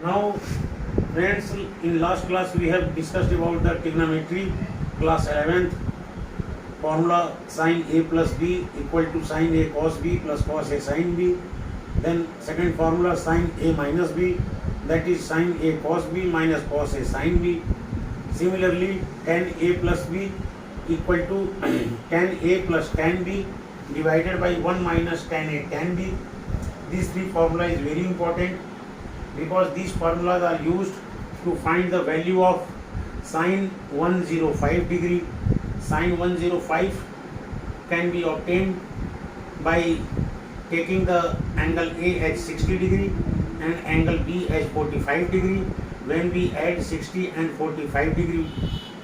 Now, friends, in last class we have discussed about the trigonometry, class 11th, formula sin A plus B equal to sin A cos B plus cos A sin B. Then second formula sin A minus B, that is sin A cos B minus cos A sin B. Similarly, tan A plus B equal to tan A plus tan B divided by 1 minus tan A tan B. These three formula is very important because these formulas are used to find the value of sine 105 degree. Sine 105 can be obtained by taking the angle A as 60 degree and angle B as 45 degree. When we add 60 and 45 degree,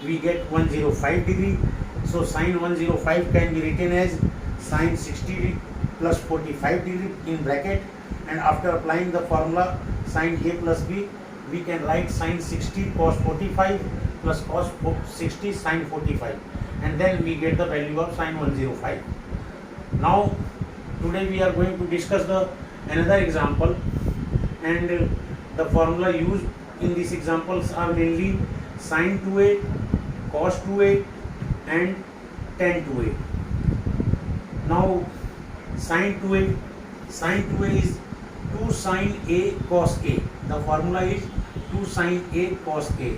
we get 105 degree. So sine 105 can be written as sine 60 plus 45 degree in bracket, and after applying the formula sin A plus B, we can write sin 60 cos 45 plus cos 60 sin 45, and then we get the value of sin 105. Now today we are going to discuss the another example, and the formula used in these examples are mainly sin 2a, cos 2a and tan 2a. Now sin 2a is 2 sin A cos A. The formula is 2 sin A cos A.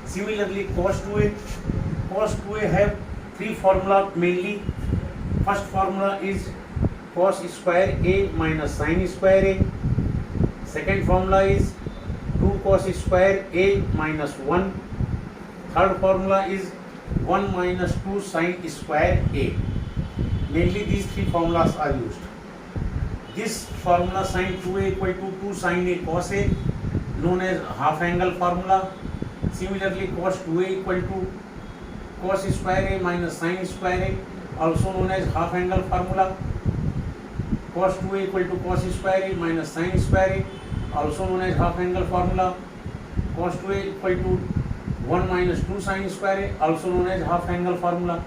Similarly, cos 2a have three formula mainly. First formula is cos square A minus sin square A. Second formula is 2 cos square A minus 1. Third formula is 1 minus 2 sin square A. Mainly these three formulas are used. This formula sin 2a equal to 2 sin A cos A, known as half angle formula. Similarly, cos 2a equal to cos square A minus sin square A, also known as half angle formula. Cos 2a equal to cos square A minus sin square A, also known as half angle formula. Cos 2a equal to 1 minus 2 sin square A, also known as half angle formula.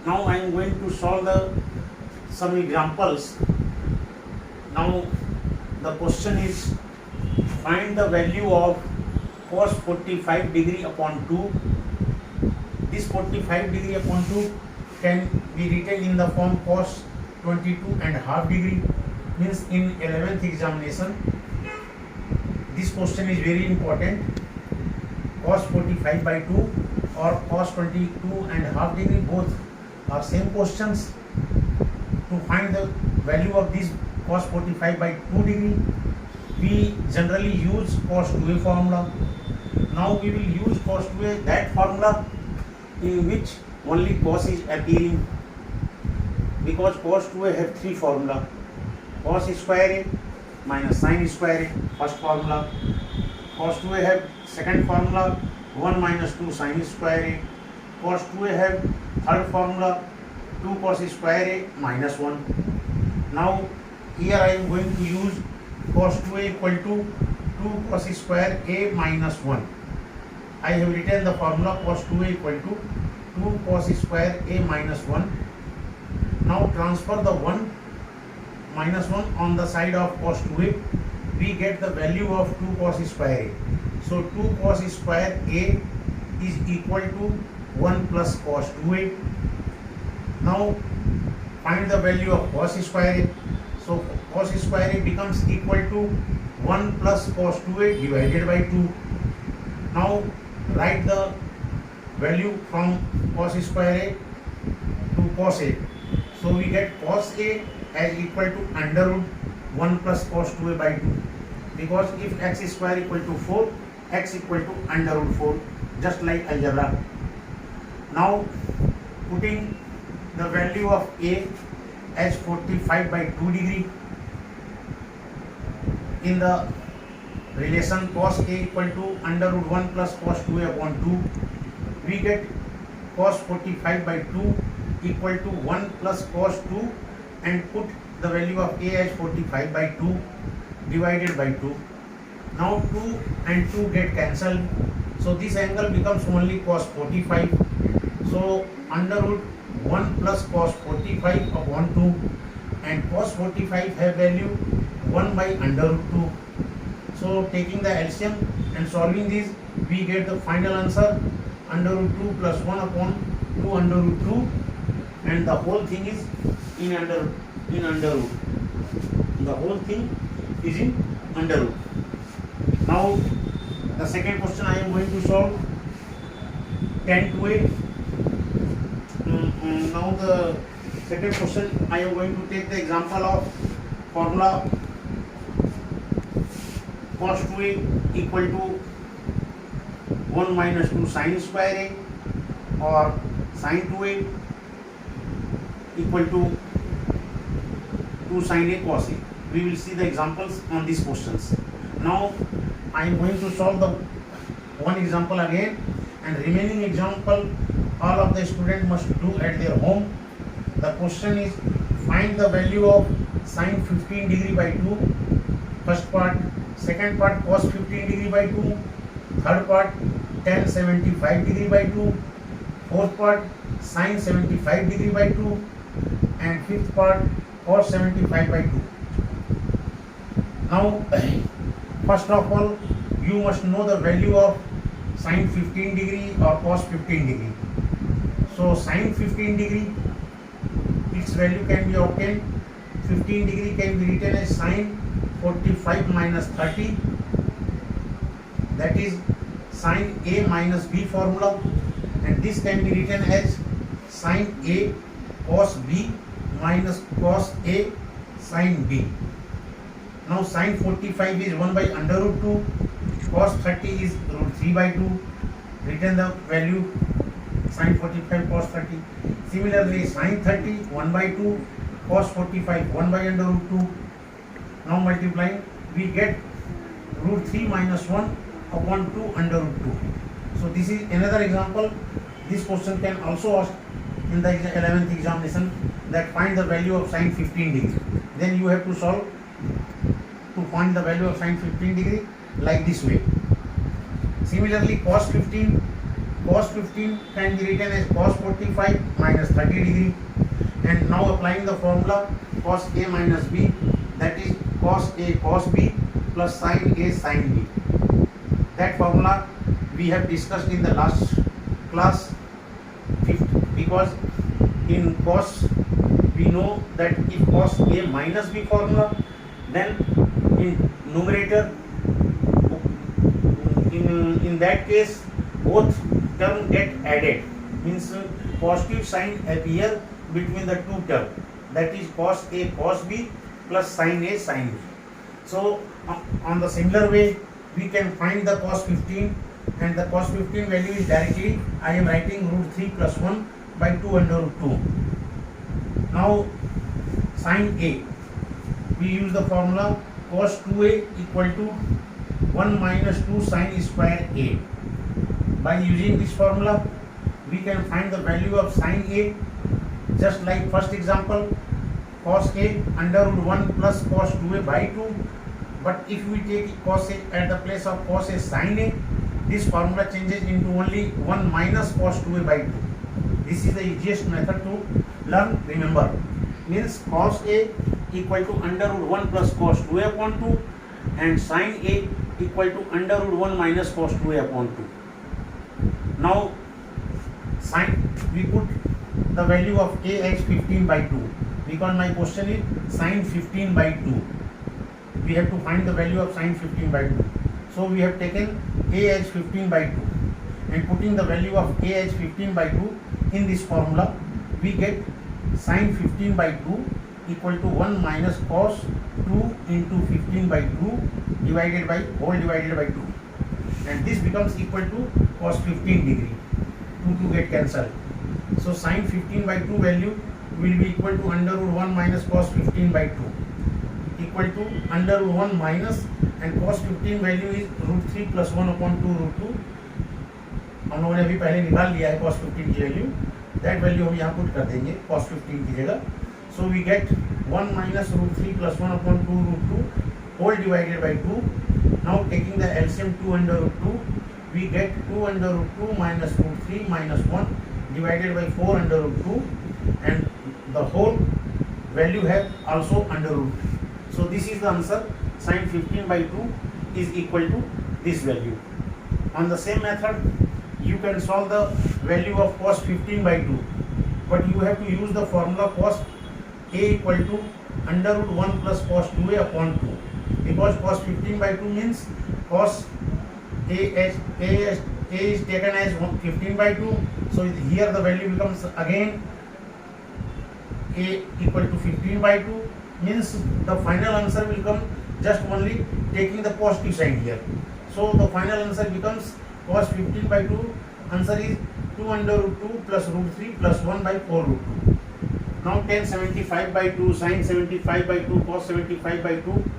Now I am going to solve some examples. Now the question is, find the value of cos 45 degree upon 2. This 45 degree upon 2 can be written in the form cos 22 and half degree. Means in 11th examination this question is very important. Cos 45 by 2 or cos 22 and half degree, both are same questions. To find the value of this cos 45 by 2 degree, we generally use cos 2a formula. Now we will use cos 2a, that formula in which only cos is appearing, because cos 2a have three formula: cos square A minus sin square A, first formula. Cos 2a have second formula 1 minus 2 sin square A. Cos 2a have third formula 2 cos square A minus 1. Now here I am going to use cos 2a equal to 2 cos square A minus 1. I have written the formula cos 2a equal to 2 cos square A minus 1. Now transfer the 1 minus 1 on the side of cos 2a. We get the value of 2 cos square A. So 2 cos square A is equal to 1 plus cos 2a. Now find the value of cos square A. So cos square A becomes equal to 1 plus cos 2a divided by 2. Now write the value from cos square A to cos A. So we get cos A as equal to under root 1 plus cos 2a by 2. Because if x square equal to 4, x equal to under root 4, just like algebra. Now putting the value of A as 45 by 2 degree in the relation cos A equal to under root 1 plus cos 2a upon 2, we get cos 45 by 2 equal to 1 plus cos 2, and put the value of A as 45 by 2 divided by 2. Now 2 and 2 get cancelled, so this angle becomes only cos 45. So under root 1 plus cos 45 upon 2, and cos 45 have value 1 by under root 2. So taking the LCM and solving this, we get the final answer under root 2 plus 1 upon 2 under root 2, and the whole thing is in under root. The whole thing is in under root. Now the second question I am going to solve 10 to 8. Now the second question I am going to take the example of formula cos 2a equal to 1 minus 2 sin square a, or sin 2a equal to 2 sin a cos a. We will see the examples on these questions. Now I am going to solve the one example again, and remaining example all of the students must do at their home. The question is, find the value of sin 15 degree by 2, first part. Second part, cos 15 degree by 2. Third part, tan 75 degree by 2. Fourth part, sin 75 degree by 2. And fifth part, cos 75 by 2. Now first of all, you must know the value of sin 15 degree or cos 15 degree. So sin 15 degree, its value can be obtained. 15 degree can be written as sin 45 minus 30, that is sin A minus B formula, and this can be written as sin A cos B minus cos A sin B. Now sin 45 is 1 by under root 2, cos 30 is root 3 by 2, written the value sin 45 cos 30. Similarly sin 30 1 by 2, cos 45 1 by under root 2. Now multiplying, we get root 3 minus 1 upon 2 under root 2. So this is another example. This question can also ask in the 11th examination, that find the value of sin 15 degree. Then you have to solve to find the value of sin 15 degree like this way. Similarly cos 15 can be written as cos 45 minus 30 degree, and now applying the formula cos A minus B, that is cos A cos B plus sin A sin B. That formula we have discussed in the last class, because in cos we know that if cos A minus B formula, then in numerator, in that case both term get added, means positive sign appear between the two terms, that is cos A cos B plus sin A sin B. So on the similar way we can find the cos 15, and the cos 15 value is directly, I am writing root 3 plus 1 by 2 under root 2. Now sin A, we use the formula cos 2a equal to 1 minus 2 sin square A. By using this formula we can find the value of sin A, just like first example, cos A under root 1 plus cos 2a by 2. But if we take cos A at the place of cos A sin A, this formula changes into only 1 minus cos 2a by 2. This is the easiest method to learn, remember. Means cos A equal to under root 1 plus cos 2a upon 2, and sin A equal to under root 1 minus cos 2a upon 2. Now we put the value of A as 15 by 2, because my question is sin 15 by 2. We have to find the value of sin 15 by 2. So we have taken A as 15 by 2 and putting the value of A as 15 by 2 in this formula, we get sin 15 by 2 equal to 1 minus cos 2 into 15 by 2 divided by 2, and this becomes equal to cos 15 degree. 2 get cancelled. So sin 15 by 2 value will be equal to under root 1 minus cos 15 by 2 equal to under root 1 minus, and cos 15 value is root 3 plus 1 upon 2 root 2. हम लोगों ने अभी पहले निकाल लिया है cos 15 की value, that value हम यहाँ पुट कर देंगे cos 15 की जगह. So we get 1 minus root 3 plus 1 upon 2 root 2 whole divided by 2. Now taking the LCM 2 under root 2, we get 2 under root 2 minus root 3 minus 1 divided by 4 under root 2, and the whole value have also under root. So this is the answer. Sin 15 by 2 is equal to this value. On the same method, you can solve the value of cos 15 by 2, but you have to use the formula cos A equal to under root 1 plus cos 2A upon 2, because cos 15 by 2 means cos A is taken as 15 by 2, so here the value becomes again A equal to 15 by 2, means the final answer will come just only taking the positive sign here. So the final answer becomes cos 15 by 2, answer is 2 under root 2 plus root 3 plus 1 by 4 root 2. Now tan 75 by 2, sin 75 by 2, cos 75 by 2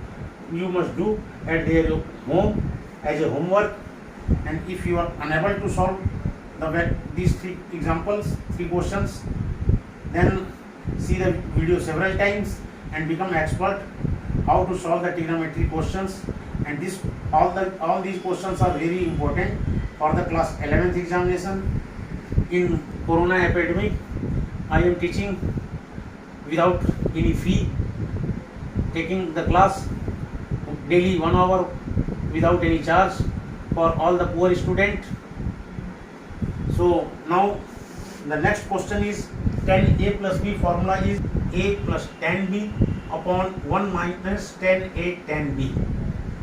you must do at your home as a homework, and if you are unable to solve these three questions, then see the video several times and become expert how to solve the trigonometry questions. And all these questions are very important for the class 11th examination. In corona epidemic, I am teaching without any fee, taking the class daily 1 hour without any charge for all the poor student. So now the next question is tan A plus B formula is A plus tan B upon 1 minus tan A tan B.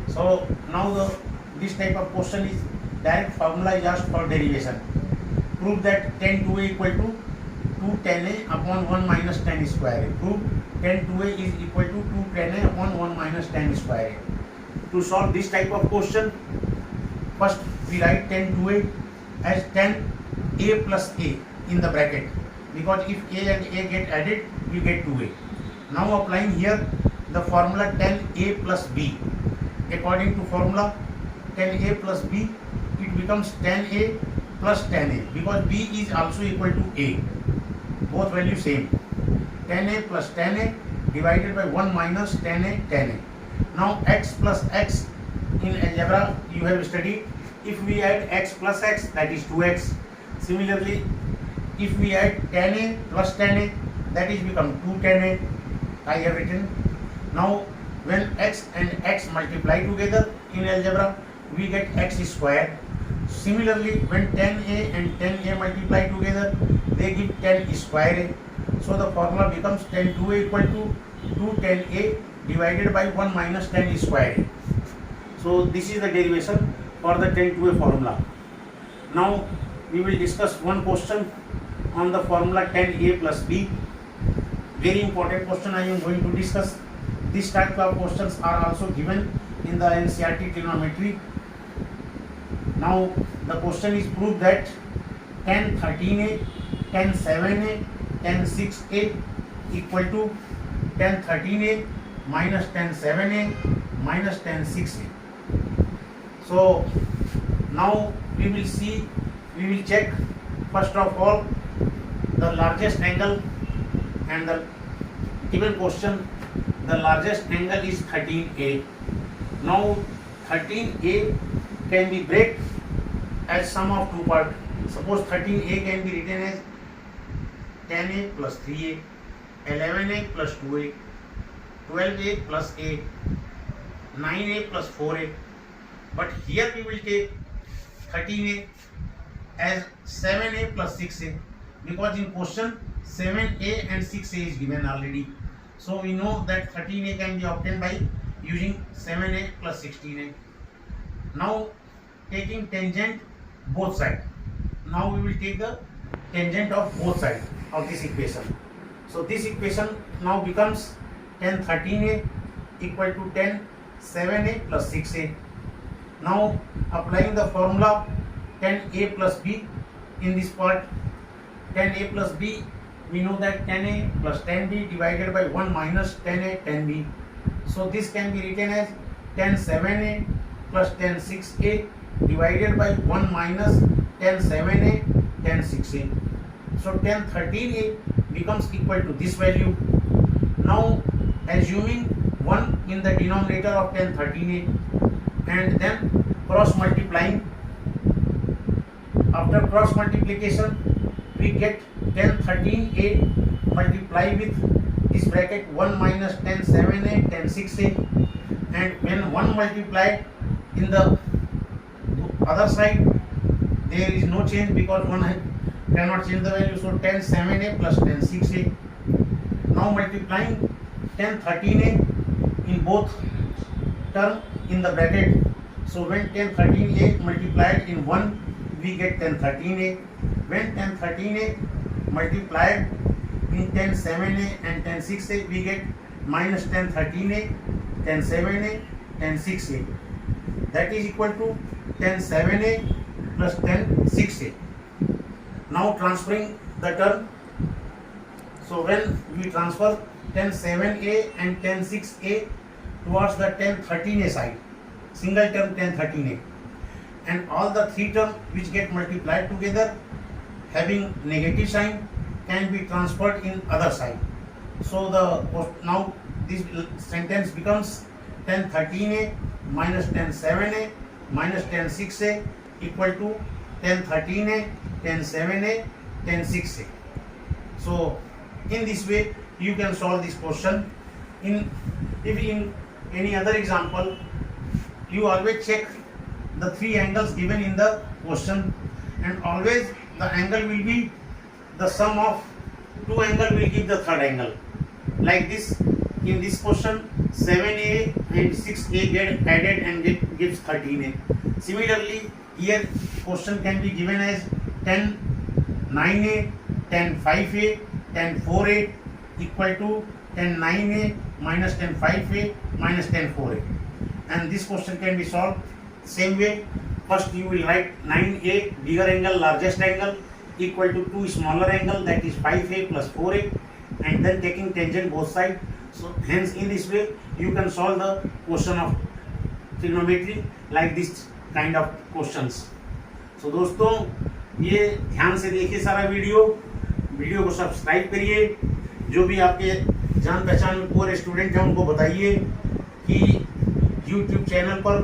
So now this type of question is direct formula is asked for derivation. Prove that tan 2A equal to 2 tan A upon 1 minus tan square A. Prove tan 2A is equal to 2 tan A upon 1 minus tan square A. To solve this type of question, first we write tan 2A as tan A plus A in the bracket, because if A and A get added, we get 2A. Now applying here the formula tan A plus B. According to formula tan A plus B, it becomes tan A plus tan A, because B is also equal to A. Both values same. Tan A plus tan A divided by 1 minus tan A tan A. Now x plus x in algebra you have studied. If we add x plus x, that is 2x. Similarly, if we add tan A plus tan A, that is become 2 tan A. I have written. Now when x and x multiply together in algebra, we get x square. Similarly, when tan A and tan A multiply together, they give tan square A. So the formula becomes tan 2A equal to 2 tan A divided by 1 minus tan square A. So this is the derivation for the tan 2A formula. Now we will discuss one question on the formula tan A plus B. Very important question I am going to discuss. This type of questions are also given in the NCERT trigonometry. Now the question is prove that tan 13A, tan 7A, tan 6A equal to tan 13A minus tan 7A minus tan 6A. So now we will check first of all the largest angle, and the given question the largest angle is 13A. Now 13A can be break as sum of two parts. Suppose 13A can be written as 10A plus 3A, 11A plus 2A, 12A plus A, 9A plus 4A. But here we will take 13A as 7A plus 6A, because in question 7A and 6A is given already. So we know that 13A can be obtained by using 7A plus 16A. Now taking tangent both sides. Now we will take the tangent of both sides of this equation. So this equation now becomes tan 13A equal to tan 7A plus 6A. Now applying the formula tan A plus B in this part, tan A plus B, we know that tan A plus tan B divided by 1 minus tan A tan B. So this can be written as tan 7A plus tan 6A divided by 1 minus tan 7A tan 6A. So tan 13A becomes equal to this value. Now assuming 1 in the denominator of tan 13A and then cross multiplying. After cross multiplication we get tan 13A multiply with this bracket 1 minus tan 7A tan 6A, and when 1 multiplied in the other side there is no change because one cannot change the value, so 10 7a plus 10 6a. Now multiplying 10 13a in both term in the bracket, so when 10 13a multiplied in 1 we get 10 13a. When 10 13a multiplied in 10 7a and 10 6a we get minus 10 13a 10 7a 10 6a, that is equal to 10 7a plus 10 6a. Now transferring the term, so when we transfer 10 7a and 10 6a towards the 10 13a side, single term 10 13a, and all the three terms which get multiplied together having negative sign can be transferred in other side. So now this sentence becomes 10 13a minus 10 7a minus 10 6a equal to 10 13a 10 7a 10 6a. So in this way you can solve this question. If in any other example you always check the three angles given in the question, and always the angle will be the sum of two angle will give the third angle. Like this, in this question 7a and 6a get added and gives 13a. Similarly here question can be given as 10 9a 10 5a 10 4a equal to 10 9a minus 10 5a minus 10 4a, and this question can be solved same way. First you will write 9a bigger angle largest angle equal to 2 smaller angle, that is 5a plus 4a, and then taking tangent both sides. So hence in this way you can solve the question of trigonometry like this kind of questions. So दोस्तों ये ध्यान से देखिए सारा video को subscribe करिए। जो भी आपके जान पहचान में पूरे स्टूडेंट हैं उनको बताइए कि यूट्यूब चैनल पर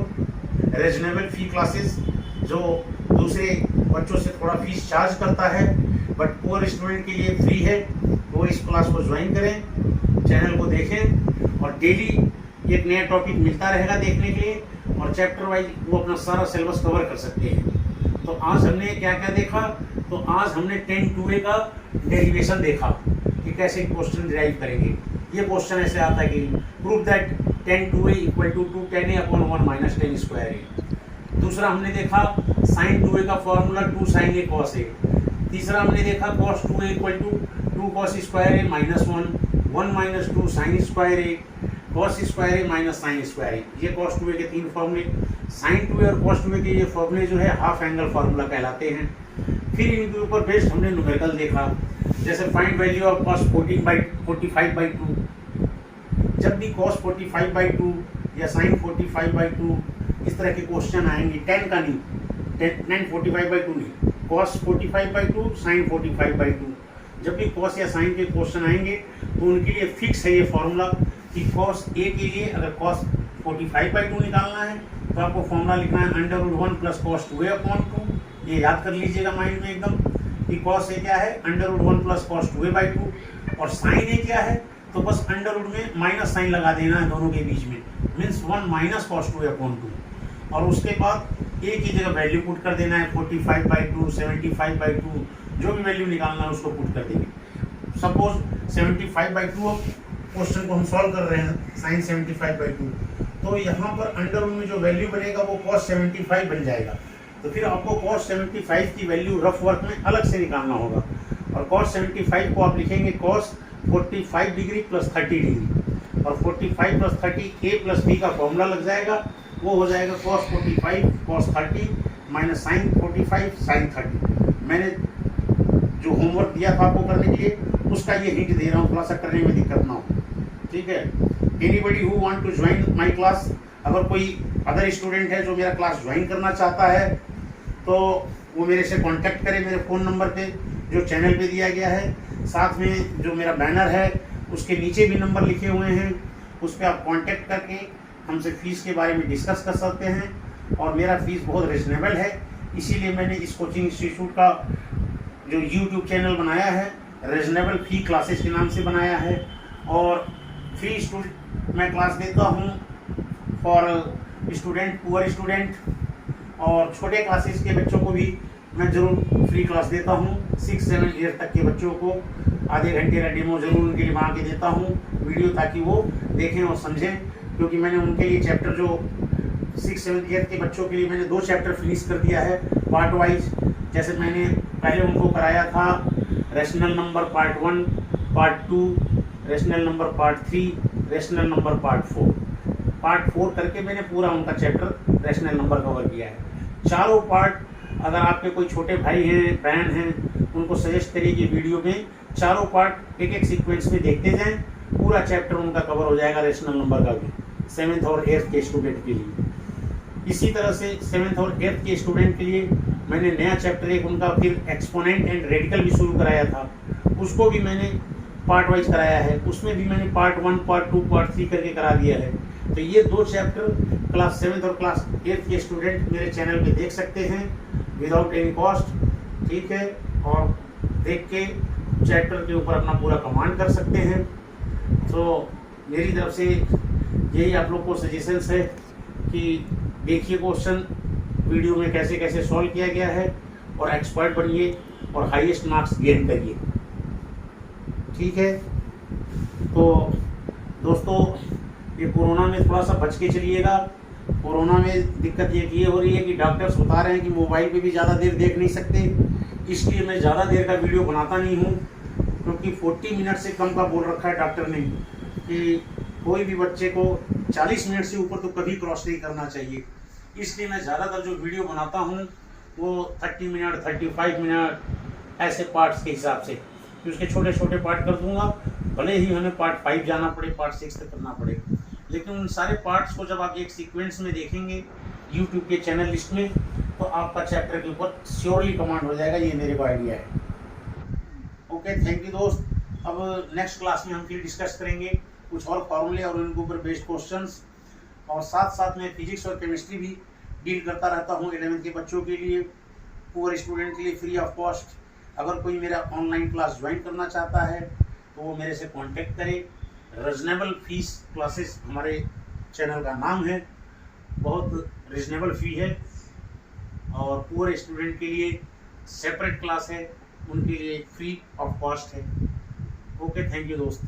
रीजनेबल फी क्लासेस जो दूसरे बच्चों से थोड़ा फीस चार्ज करता है बट पूरे स्टूडेंट के लिए फ्री है, वो इस क्लास को ज्वाइन करें, चैनल को देखें और डेली एक नया टॉपिक मिलता रहेगा देखने के लिए, और चैप्टर वाइज वो अपना सारा सिलेबस कवर कर सकते हैं। तो आज हमने क्या क्या देखा, तो आज हमने 10 2a का डेरिवेशन देखा कि कैसे क्वेश्चन डिराइव करेंगे। ये क्वेश्चन ऐसे आता है कि prove that 10 2a equal to 2 10a upon 1 minus 10 square a। दूसरा हमने देखा साइन 2a का formula 2 sine a cos a। तीसरा हमने देखा cos 2a equal to 2 cos square a minus 1 minus 2 sine square a cos square a minus sine square a। ये cos 2a के तीन फॉर्मूले, साइन 2a और कॉस 2a के ये फॉर्मूले जो है हाफ एंगल फार्मूला कहलाते हैं। फिर इनके ऊपर बेस्ड हमने न्यूमेरिकल देखा, जैसे फाइंड वैल्यू ऑफ कॉस 45/2। जब भी कॉस 45/2 या साइन 45/2 इस तरह के क्वेश्चन आएंगे, 10 का नहीं, 10 45/2 नहीं, कॉस 45/2 साइन 45/2, जब भी कॉस या साइन के क्वेश्चन आएंगे तो उनके लिए फिक्स है ये फॉर्मूला कि कॉस ए के लिए अगर कॉस 45/2 निकालना है तो आपको फॉर्मूला लिखना है √1 प्लस कॉस 2a/2। ये याद कर लीजिएगा माइंड में एकदम कि कॉस ए क्या है √1 प्लस कॉस 2a/2, और साइन ए क्या है तो बस अंडर रूट में माइनस साइन लगा देना है दोनों के बीच में, मीन्स 1 माइनस कॉस 2a/2, और उसके बाद ए की जगह वैल्यू पुट कर देना है 45/2 75/2, जो भी वैल्यू निकालना है उसको पुट कर देंगे। सपोज 75/2 क्वेश्चन को हम सॉल्व कर रहे हैं साइन 75/2, तो यहाँ पर अंडर रूट में जो वैल्यू बनेगा वो कॉस 75 बन जाएगा। तो फिर आपको कॉस 75 की वैल्यू रफ वर्क में अलग से निकालना होगा, और कॉस 75 को आप लिखेंगे कॉस 45 डिग्री प्लस 30 डिग्री, और 45 प्लस 30 a प्लस b का फॉर्मूला लग जाएगा, वो हो जाएगा cos 45 cos 30 minus sine 45 sine 30। मैंने जो होमवर्क दिया था आपको करने के लिए उसका ये हिंट दे रहा हूँ, थोड़ा सा करने में दिक्कत ना हो, ठीक है। Anybody who want to join my class, अगर कोई अदर स्टूडेंट है जो मेरा क्लास ज्वाइन करना चाहता है तो वो मेरे से कांटेक्ट करे मेरे फ़ोन नंबर पे जो चैनल पे दिया गया है, साथ में जो मेरा बैनर है उसके नीचे भी नंबर लिखे हुए हैं, उस पर आप कांटेक्ट करके हमसे फ़ीस के बारे में डिस्कस कर सकते हैं। और मेरा फ़ीस बहुत रिजनेबल है, इसीलिए मैंने इस कोचिंग इंस्टीट्यूट का जो यूट्यूब चैनल बनाया है रिजनेबल फी क्लासेस के नाम से बनाया है, और फ्री स्टूडेंट मैं क्लास देता हूँ फॉर स्टूडेंट, पुअर स्टूडेंट और छोटे क्लासेस के बच्चों को भी मैं ज़रूर फ्री क्लास देता हूँ। 6, 7 ईयर तक के बच्चों को आधे घंटे का डेमो ज़रूर उनके लिए बना के देता हूँ वीडियो, ताकि वो देखें और समझें। क्योंकि मैंने उनके लिए चैप्टर जो 6, 7 ईयर के बच्चों के लिए मैंने 2 चैप्टर फिनिश कर दिया है पार्ट वाइज। जैसे मैंने पहले उनको कराया था rational number part 1, part 2, rational number part 3, rational number part 4। Part 4 करके मैंने पूरा उनका चैप्टर रेशनल नंबर कवर किया है। चारों पार्ट अगर आपके कोई छोटे भाई हैं, बहन हैं, उनको सजेस्ट करिए कि वीडियो में चारों पार्ट एक एक सीक्वेंस में देखते जाएं, पूरा चैप्टर उनका कवर हो जाएगा रेशनल नंबर का भी 7th और 8th के स्टूडेंट के लिए। इसी तरह से 7th और 8th के स्टूडेंट के लिए मैंने नया चैप्टर एक उनका फिर एक्सपोनेंट एंड रेडिकल भी शुरू कराया था, उसको भी मैंने पार्ट वाइज कराया है। उसमें भी मैंने पार्ट 1, पार्ट 2, पार्ट 3 करके करा दिया है। तो ये 2 चैप्टर क्लास 7th और क्लास 8th के स्टूडेंट मेरे चैनल पे देख सकते हैं विदाउट एनी कॉस्ट, ठीक है। और देख के चैप्टर के ऊपर अपना पूरा कमांड कर सकते हैं। तो मेरी तरफ से यही आप लोग को सजेशंस है कि देखिए क्वेश्चन वीडियो में कैसे कैसे सॉल्व किया गया है और एक्सपर्ट बनिए और हाईएस्ट मार्क्स गेन करिए, ठीक है। तो दोस्तों, ये कोरोना में थोड़ा सा बच के चलिएगा। कोरोना में दिक्कत ये हो रही है कि डॉक्टर्स बता रहे हैं कि मोबाइल पे भी ज़्यादा देर देख नहीं सकते, इसलिए मैं ज़्यादा देर का वीडियो बनाता नहीं हूँ। क्योंकि 40 मिनट से कम का बोल रखा है डॉक्टर ने कि कोई भी बच्चे को 40 मिनट से ऊपर तो कभी क्रॉस नहीं करना चाहिए। इसलिए मैं ज़्यादातर जो वीडियो बनाता हूँ वो 30 मिनट, 35 मिनट ऐसे पार्ट्स के हिसाब से, कि उसके छोटे छोटे पार्ट कर दूंगा। भले ही हमें पार्ट 5 जाना पड़े, पार्ट 6 तक करना पड़े, लेकिन उन सारे पार्ट्स को जब आप एक सीक्वेंस में देखेंगे यूट्यूब के चैनल लिस्ट में, तो आपका चैप्टर के ऊपर श्योरली कमांड हो जाएगा। ये मेरे को आइडिया है। ओके, थैंक यू दोस्त। अब नेक्स्ट क्लास में हम फिर डिस्कस करेंगे कुछ और फॉर्मूले और उनके ऊपर बेस्ड क्वेश्चंस, और साथ साथ मैं फिजिक्स और केमिस्ट्री भी डील करता रहता हूँ 11th के बच्चों के लिए, पुअर स्टूडेंट के लिए फ्री ऑफ कॉस्ट। अगर कोई मेरा ऑनलाइन क्लास ज्वाइन करना चाहता है तो वो मेरे से कांटेक्ट करे। रीजनेबल फीस क्लासेस हमारे चैनल का नाम है, बहुत रीजनेबल फ़ी है। और पुअर स्टूडेंट के लिए सेपरेट क्लास है, उनके लिए फ्री ऑफ कॉस्ट है। ओके, थैंक यू दोस्त।